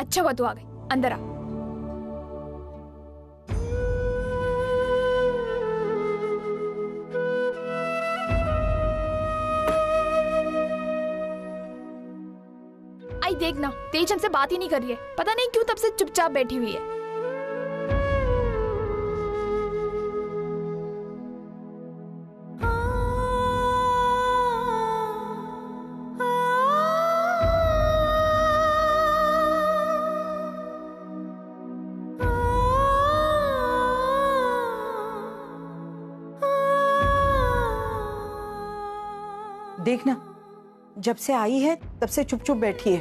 अच्छा हुआ तू आ गई, अंदर आ। आई देख ना, तेज हमसे बात ही नहीं कर रही है, पता नहीं क्यों तब से चुपचाप बैठी हुई है। देखना, जब से आई है तब से चुप चुप बैठी है।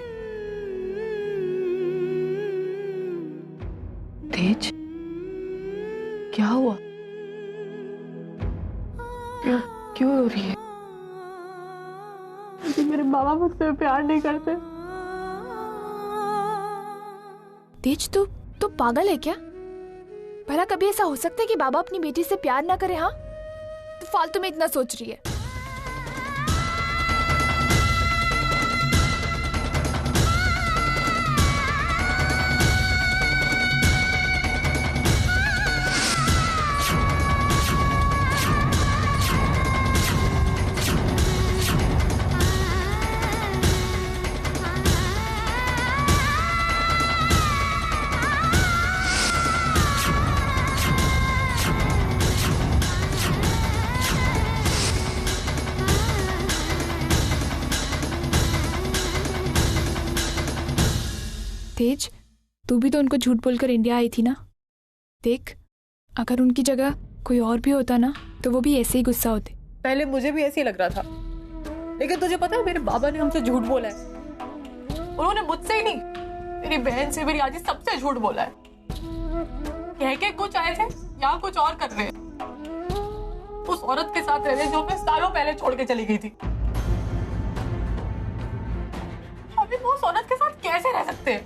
तेज, क्या हुआ? क्यों क्यों रो रही है? मेरे बाबा मुझसे प्यार नहीं करते। तेज, तू पागल है क्या? भला कभी ऐसा हो सकता है कि बाबा अपनी बेटी से प्यार ना करे? हाँ, तो फालतू में इतना सोच रही है। तेज, तू भी तो उनको झूठ बोलकर इंडिया आई थी ना। देख, अगर उनकी जगह कोई और भी होता ना तो वो भी ऐसे ही गुस्सा होते। पहले मुझे भी ऐसे ही लग रहा था, लेकिन तुझे पता है मेरे बाबा ने हमसे झूठ बोला है। उन्होंने मुझसे ही नहीं, मेरी बहन से, मेरी आजी सबसे झूठ बोला है। कह के कुछ आए थे, यहाँ कुछ और कर रहे हैं। उस औरत के साथ रह रहे जो मैं सालों पहले छोड़ के चली गई थी। अभी वो उस औरत के साथ कैसे रह सकते हैं?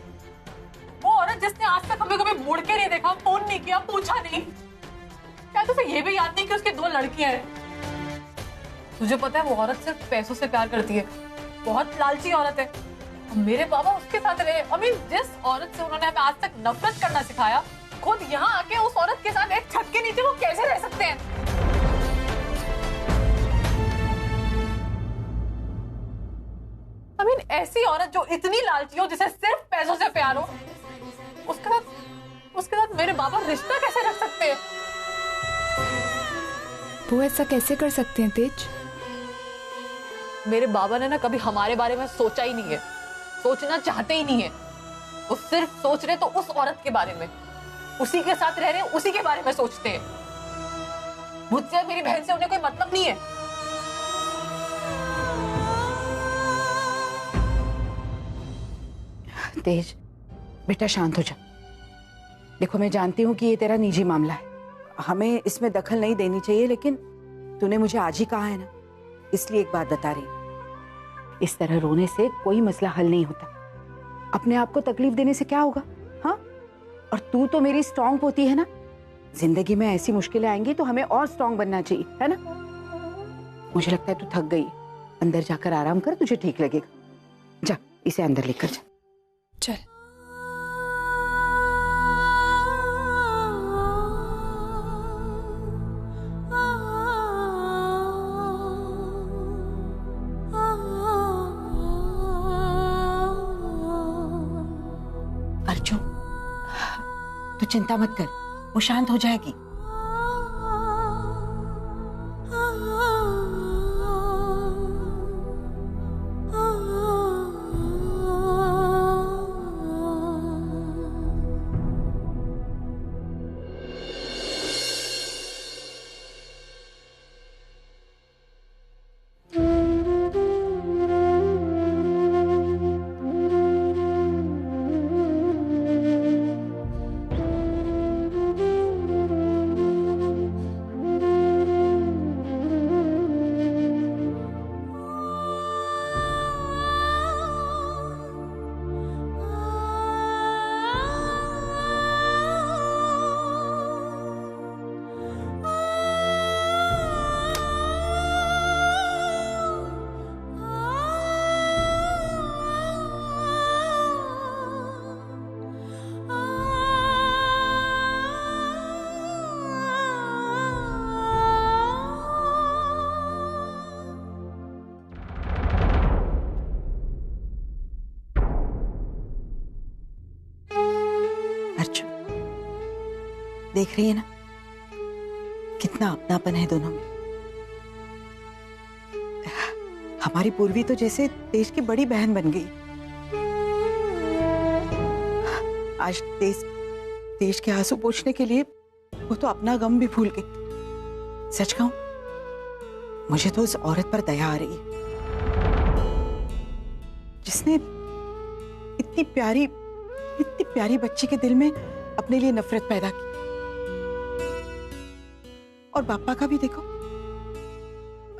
वो औरत जिसने आज तक हमें कभी मुड़ के नहीं देखा, फोन नहीं किया, पूछा नहीं। क्या तुझे ये भी याद नहीं कि उसकी 2 लड़कियां हैं? तुझे पता है वो औरत सिर्फ पैसों से प्यार करती है, बहुत लालची औरत है। मेरे बाबा उसके साथ रहे। I mean, जिस औरत से उन्होंने हमें आज तक नफरत करना सिखाया, खुद यहाँ आके उस औरत के साथ एक छत के नीचे वो कैसे रह सकते हैं? I mean, ऐसी औरत जो इतनी लालची हो, जिसे सिर्फ पैसों से प्यार हो, उसके साथ मेरे बाबा रिश्ता कैसे रख सकते हैं? वो ऐसा कैसे कर सकते हैं तेज? मेरे बाबा ने ना कभी हमारे बारे में सोचा ही नहीं है, सोचना चाहते ही नहीं है। वो सिर्फ सोच रहे तो उस औरत के बारे में, उसी के साथ रह रहे, उसी के बारे में सोचते हैं। मुझसे, मेरी बहन से उन्हें कोई मतलब नहीं है। तेज, बेटा शांत हो जा। देखो, मैं जानती हूँ कि ये तेरा निजी मामला है, हमें इसमें दखल नहीं देनी चाहिए, लेकिन तूने मुझे आज ही कहा है ना, इसलिए एक बात बता रही हूँ। इस तरह रोने से कोई मसला हल नहीं होता। अपने आप को तकलीफ देने से क्या होगा? हाँ, और तू तो मेरी स्ट्रांग पोती है ना। जिंदगी में ऐसी मुश्किलें आएंगी तो हमें और स्ट्रांग बनना चाहिए, है ना? मुझे लगता है तू थक गई, अंदर जाकर आराम कर, तुझे ठीक लगेगा। जा, इसे अंदर लेकर जा। चल। अर्जुन, तू चिंता मत कर, वो शांत हो जाएगी। देख रही है ना कितना अपनापन है दोनों में। हमारी पूर्वी तो जैसे देश की बड़ी बहन बन गई। आज देश के आंसू पोंछने के लिए वो तो अपना गम भी भूल गई। सच कहूं, मुझे तो उस औरत पर दया आ रही है जिसने इतनी प्यारी बच्ची के दिल में अपने लिए नफरत पैदा की। और पापा का भी देखो,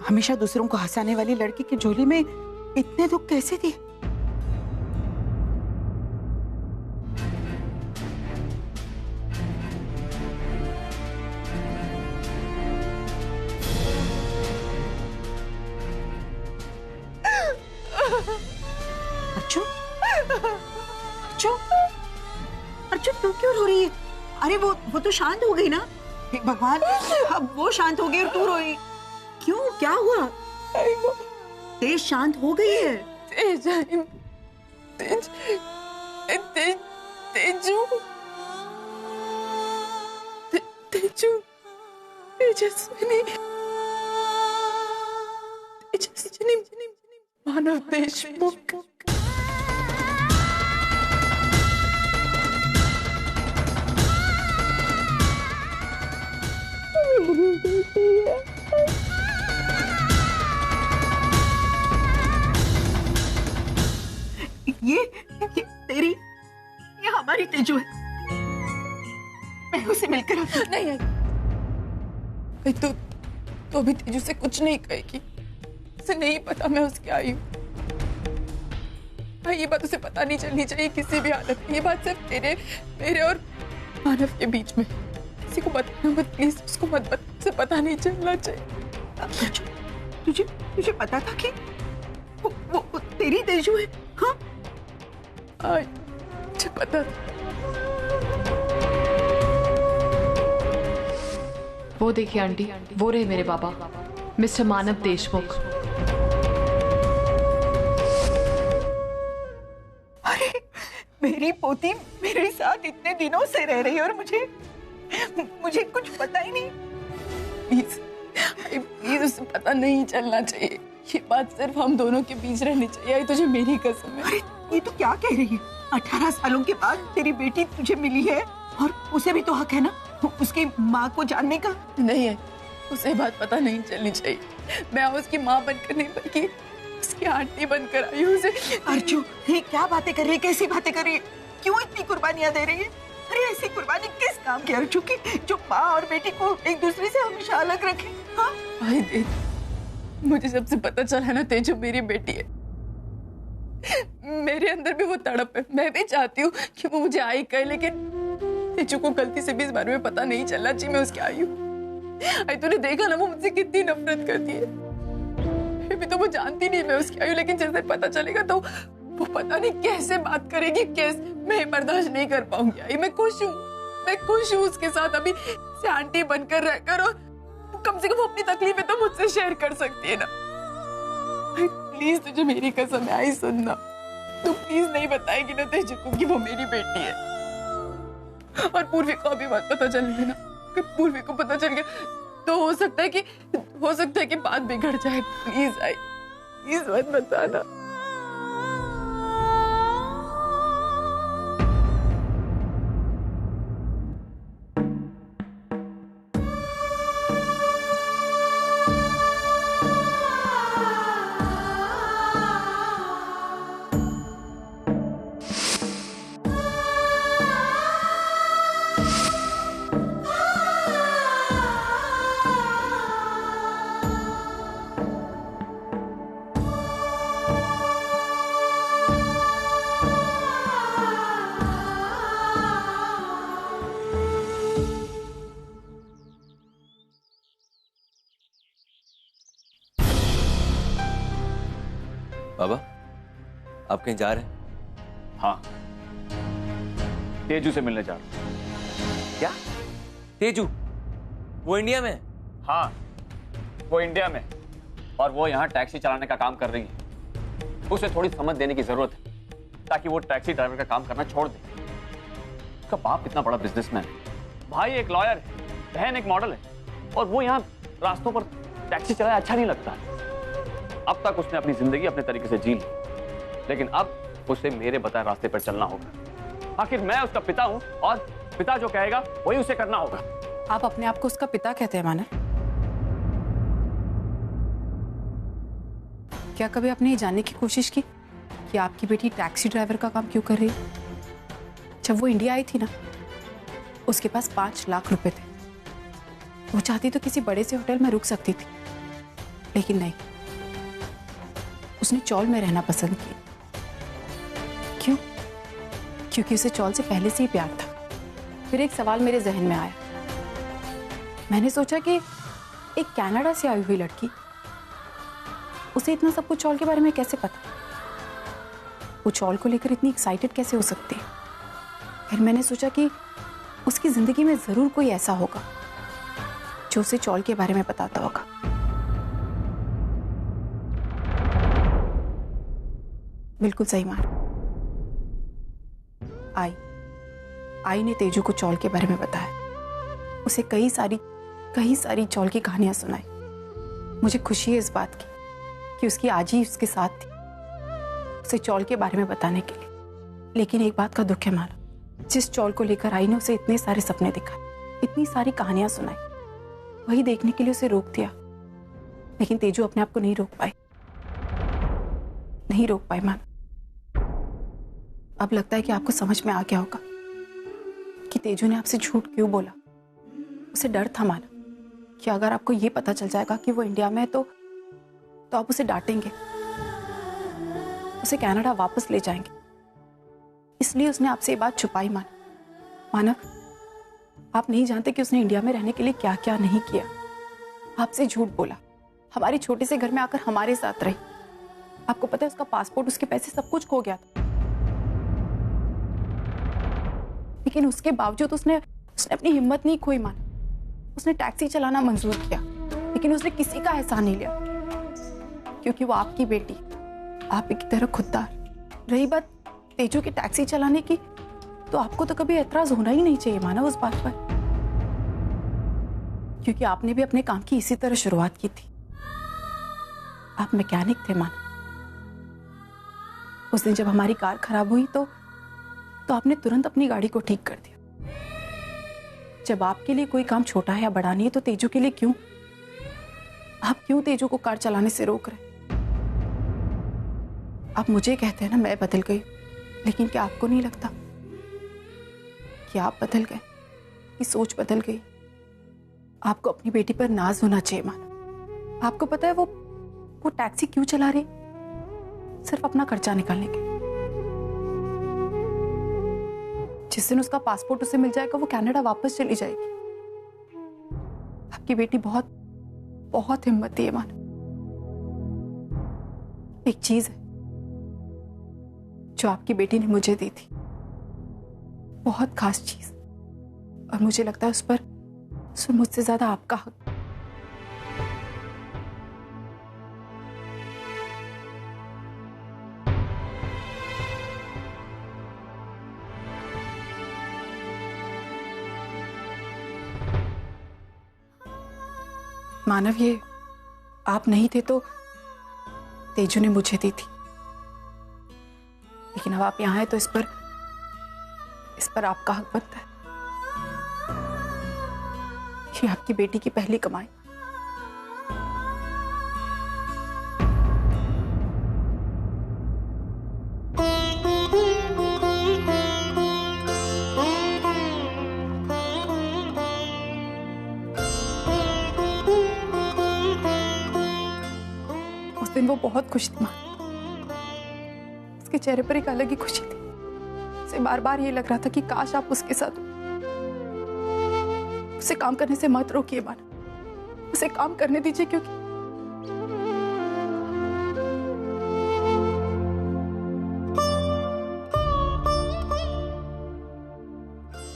हमेशा दूसरों को हंसाने वाली लड़की की झोली में इतने दुख कैसे दिए। अर्जुन तू क्यों रो रही है? अरे वो तो शांत हो गई ना। हे भगवान, अब वो शांत हो गई और तू रो रही। क्यों, क्या हुआ? तेज शांत हो गई है। तेजस्विनी मानव देशमुख। ये हमारी तेजू है। मैं उसे मिलकर नहीं भाई, तो अभी तेजू से कुछ नहीं कहेगी। उसे नहीं पता मैं उसकी आई हूँ। भाई ये बात उसे पता नहीं चलनी चाहिए किसी भी हालत में। ये बात सिर्फ तेरे, मेरे और मानव के बीच में। किसी को बताना मत प्लीज, उसको मत बता। उसे पता नहीं चलना चाहिए। तुझे पता था कि वो तेरी तेजू है? हाँ मुझे पता था। वो देखिए आंटी, वो रहे मेरे बाबा, मिस्टर मानव देशमुख। अरे मेरी पोती मेरे साथ इतने दिनों से रह रही है और मुझे कुछ पता ही नहीं। प्लीज उसे पता नहीं चलना चाहिए। ये बात सिर्फ हम दोनों के बीच रहनी चाहिए। तुझे मेरी कसम है। अरे ये तो क्या कह रही है? 18 सालों के बाद तेरी बेटी तुझे मिली है और उसे भी तो हक है ना उसकी माँ को जानने का। नहीं है, उसे बात पता नहीं चलनी चाहिए। मैं उसकी माँ बनकर नहीं बल्कि उसकी आंटी बनकर आई हूँ। अर्जुन ये क्या बातें कर रही है? कैसी बातें कर रही है? क्यों इतनी कुर्बानियां दे रही है? अरे ऐसी कुर्बानी किस काम की अर्जुन की जो माँ और बेटी को एक दूसरे से हमेशा अलग रखे? हाँ भाई देख, मुझे सबसे पता चला ना तेजू मेरी बेटी है। मेरे अंदर भी वो तड़प है। मैं भी चाहती हूँ कि वो मुझे आई कहे, लेकिन तेजू को गलती से भी इस बारे में पता नहीं चलना चाहिए मैं उसकी आई हूँ। आई तूने देखा ना वो मुझसे कितनी नफरत करती है। अभी तो वो जानती नहीं मैं उसकी आई हूँ, लेकिन जैसे पता चलेगा तो वो पता नहीं कैसे बात करेगी। कैसे मैं बर्दाश्त नहीं कर पाऊंगी। आई मैं खुश हूँ उसके साथ अभी से आंटी बनकर रहकर, और कम से कम वो अपनी तकलीफें तो मुझसे शेयर कर सकती है ना। प्लीज तुझे मेरी कसम है आई सुनना, तू प्लीज नहीं बताएगी ना तेजू को कि वो मेरी बेटी है। और पूर्वी को अभी बात पता चल गई ना, कि पूर्वी को पता चल गया तो हो सकता है कि बात बिगड़ जाए। प्लीज आई, प्लीज मत बताना। बाबा, आप कहीं जा रहे हैं? हाँ, तेजू से मिलने जा रहा हूं। क्या? तेजू? वो इंडिया में? हाँ, वो इंडिया में, और वो यहाँ टैक्सी चलाने का काम कर रही है। उसे थोड़ी समझ देने की जरूरत है ताकि वो टैक्सी ड्राइवर का काम करना छोड़ दे। उसका बाप इतना बड़ा बिजनेसमैन है, भाई एक लॉयर है, बहन एक मॉडल है, और वो यहाँ रास्तों पर टैक्सी चलाया अच्छा नहीं लगता है। अब तक उसने अपनी जिंदगी अपने तरीके से जी ली, लेकिन अब उसे मेरे बताए रास्ते पर चलना होगा। आखिर मैं उसका पिता हूं और पिता जो कहेगा वही उसे करना होगा। आप अपने आप को उसका पिता कहते हैं मानव? क्या कभी आपने ये जानने की कोशिश की कि आपकी बेटी टैक्सी ड्राइवर का काम क्यों कर रही है? जब वो इंडिया आई थी ना, उसके पास 5 लाख रुपए थे। वो चाहती तो किसी बड़े से होटल में रुक सकती थी, लेकिन नहीं, उसने चौल में रहना पसंद किया। क्यों? क्योंकि उसे चौल से पहले से ही प्यार था। फिर एक सवाल मेरे जहन में आया। मैंने सोचा कि एक कनाडा से आई हुई लड़की, उसे इतना सब कुछ चौल के बारे में कैसे पता? वो चौल को लेकर इतनी एक्साइटेड कैसे हो सकती है? फिर मैंने सोचा कि उसकी जिंदगी में जरूर कोई ऐसा होगा जो उसे चौल के बारे में बताता होगा। बिल्कुल सही मान। आई ने तेजू को चौल के बारे में बताया। उसे कई सारी चौल की कहानियां सुनाई। मुझे खुशी है इस बात की कि उसकी आज ही उसके साथ थी, उसे चौल के बारे में बताने के लिए। लेकिन एक बात का दुख है मानो, जिस चौल को लेकर आई ने उसे इतने सारे सपने दिखाए, इतनी सारी कहानियां सुनाई, वही देखने के लिए उसे रोक दिया। लेकिन तेजू अपने आप को नहीं रोक पाई मानो। अब लगता है कि आपको समझ में आ गया होगा कि तेजू ने आपसे झूठ क्यों बोला। उसे डर था मानो कि अगर आपको ये पता चल जाएगा कि वो इंडिया में है तो आप उसे डांटेंगे, उसे कनाडा वापस ले जाएंगे। इसलिए उसने आपसे ये बात छुपाई मानव। आप नहीं जानते कि उसने इंडिया में रहने के लिए क्या क्या नहीं किया। आपसे झूठ बोला, हमारे छोटे से घर में आकर हमारे साथ रही। आपको पता है उसका पासपोर्ट, उसके पैसे, सब कुछ खो गया था। लेकिन उसके बावजूद उसने अपनी हिम्मत नहीं खोई मानो। उसने टैक्सी चलाना मंजूर किया, लेकिन उसने किसी का एहसान नहीं लिया, क्योंकि वो आपकी बेटी, आप की तरह खुददार। रही बात तेजू की टैक्सी चलाने की, तो आपको तो कभी एतराज होना ही नहीं चाहिए माना उस बात पर, क्योंकि आपने भी अपने काम की इसी तरह शुरुआत की थी। आप मैकेनिक थे माना। उस दिन जब हमारी कार खराब हुई तो आपने तुरंत अपनी गाड़ी को ठीक कर दिया। जब आपके लिए कोई काम छोटा है या बड़ा नहीं है, तो तेजू के लिए क्यों? आप क्यों तेजू को कार चलाने से रोक रहे? आप मुझे कहते हैं ना मैं बदल गई, लेकिन क्या आपको नहीं लगता कि आप बदल गए, कि सोच बदल गई? आपको अपनी बेटी पर नाज होना चाहिए माना। आपको पता है वो टैक्सी क्यों चला रही? सिर्फ अपना खर्चा निकालने के। जिस दिन उसका पासपोर्ट उसे मिल जाएगा, वो कनाडा वापस चली जाएगी। आपकी बेटी बहुत बहुत हिम्मती है मानो। एक चीज है जो आपकी बेटी ने मुझे दी थी, बहुत खास चीज, और मुझे लगता है उस पर मुझसे ज्यादा आपका हक। मानव, ये आप नहीं थे तो तेजू ने मुझे दी थी, लेकिन अब आप यहां हैं तो इस पर आपका हक बनता है। ये आपकी बेटी की पहली कमाई। उस दिन वो बहुत खुश थी मां। उसके चेहरे पर एक अलग ही खुशी थी। उसे बार बार ये लग रहा था कि काश आप उसके साथ हो। उसे काम करने से मत रोकिए माना, उसे काम करने दीजिए, क्योंकि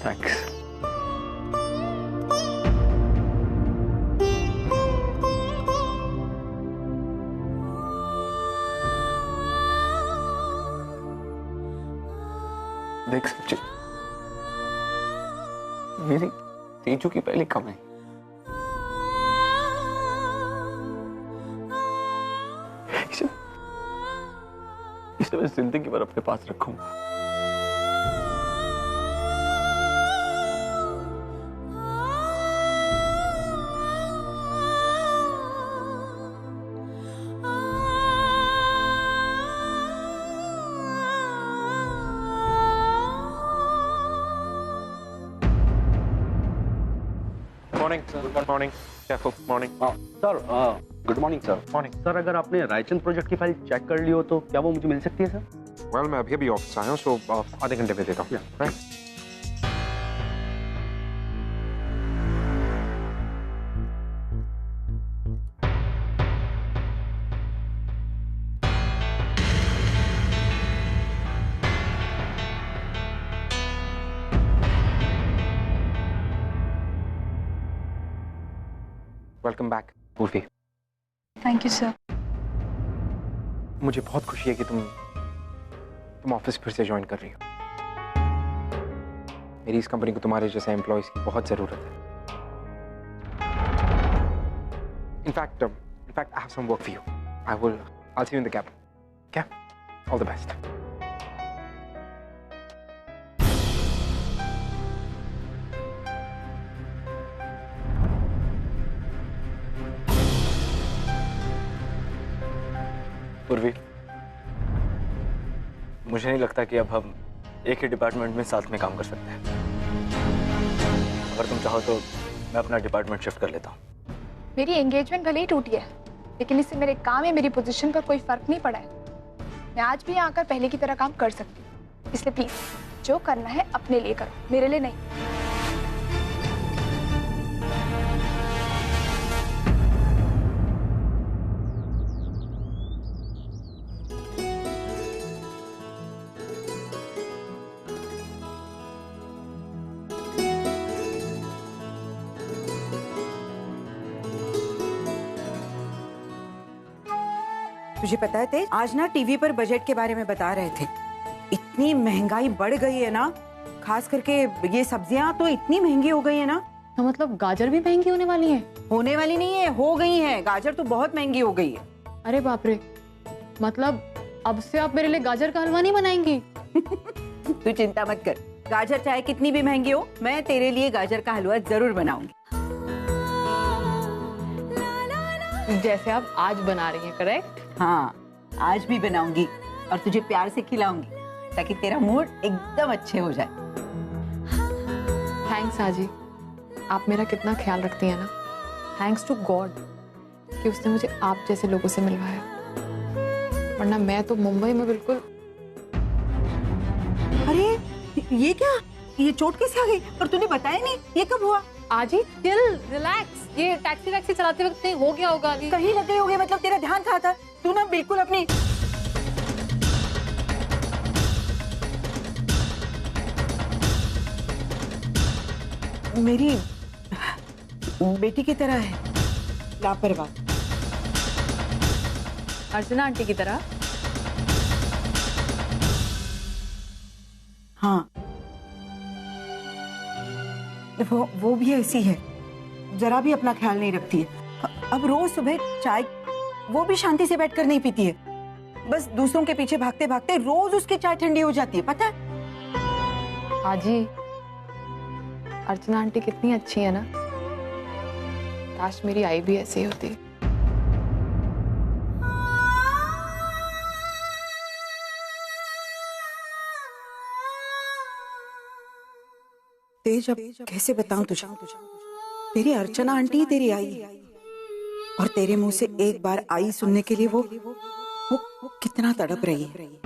थैंक्स। देख सच्ची, तेजू की पहली कमाई। इसे मैं जिंदगी भर अपने पास रखूंगा। Morning sir. Good morning. कैफो morning. Sir good morning sir. Morning sir अगर आपने रायचंद प्रोजेक्ट की फाइल चेक कर ली हो तो क्या वो मुझे मिल सकती है सर? वेल मैं अभी ऑफिस आया हूँ, सो आधे घंटे में देता हूँ। Right. Welcome back Urvi. Thank you sir. मुझे बहुत खुशी है कि तुम ऑफिस फिर से ज्वाइन कर रही हो। मेरी इस कंपनी को तुम्हारे जैसे एम्प्लॉयज की बहुत जरूरत है। In fact I have some work for you. I'll see you in the cab. Okay? All the best. पूर्वी, मुझे नहीं लगता कि अब हम एक ही डिपार्टमेंट में साथ में काम कर सकते हैं। अगर तुम चाहो तो मैं अपना डिपार्टमेंट शिफ्ट कर लेता हूँ। मेरी एंगेजमेंट भले ही टूटी है, लेकिन इससे मेरे काम या मेरी पोजीशन पर कोई फर्क नहीं पड़ा है। मैं आज भी यहाँ आकर पहले की तरह काम कर सकती हूँ। इसलिए प्लीज जो करना है अपने लिए करो, मेरे लिए नहीं। तुझे पता है तेज, आज ना टीवी पर बजट के बारे में बता रहे थे। इतनी महंगाई बढ़ गई है ना, खास करके ये सब्जियां तो इतनी महंगी हो गई है ना। तो मतलब गाजर भी महंगी होने वाली है? होने वाली नहीं है, हो गई है। गाजर तो बहुत महंगी हो गई है। अरे बाप रे, मतलब अब से आप मेरे लिए गाजर का हलवा नहीं बनाएंगी? तू चिंता मत कर, गाजर चाहे कितनी भी महंगी हो, मैं तेरे लिए गाजर का हलवा जरूर बनाऊंगी। जैसे आप आज बना रही हैं, करेक्ट? हाँ, आज भी बनाऊंगी और तुझे प्यार से खिलाऊंगी ताकि तेरा मूड एकदम अच्छे हो जाए। थैंक्स आजी, आप मेरा कितना ख्याल रखती हैं ना। थैंक्स टू गॉड कि उसने मुझे आप जैसे लोगों से मिलवाया, वरना मैं तो मुंबई में बिल्कुल। अरे ये क्या, ये चोट कैसे आ गई और तूने बताया नहीं? ये कब हुआ? आजी चिल, रिलैक्स। ये टैक्सी चलाते वक्त कहीं हो गया होगा। कहीं लग गए होगे, मतलब तेरा ध्यान कहाँ था? तू ना बिल्कुल अपनी मेरी बेटी की तरह है, लापरवाह। अर्चना आंटी की तरह? हाँ, वो भी ऐसी है, जरा भी अपना ख्याल नहीं रखती है। अब रोज सुबह चाय वो भी शांति से बैठकर नहीं पीती है, बस दूसरों के पीछे भागते भागते रोज उसकी चाय ठंडी हो जाती है, पता है? आजी, अर्चना आंटी कितनी अच्छी है ना। काश मेरी आई भी ऐसी होती। तेज, अब कैसे बताऊं तुझे? तेरी अर्चना आंटी तेरी आई, और तेरे मुंह से एक बार आई सुनने के लिए वो कितना तड़प रही है।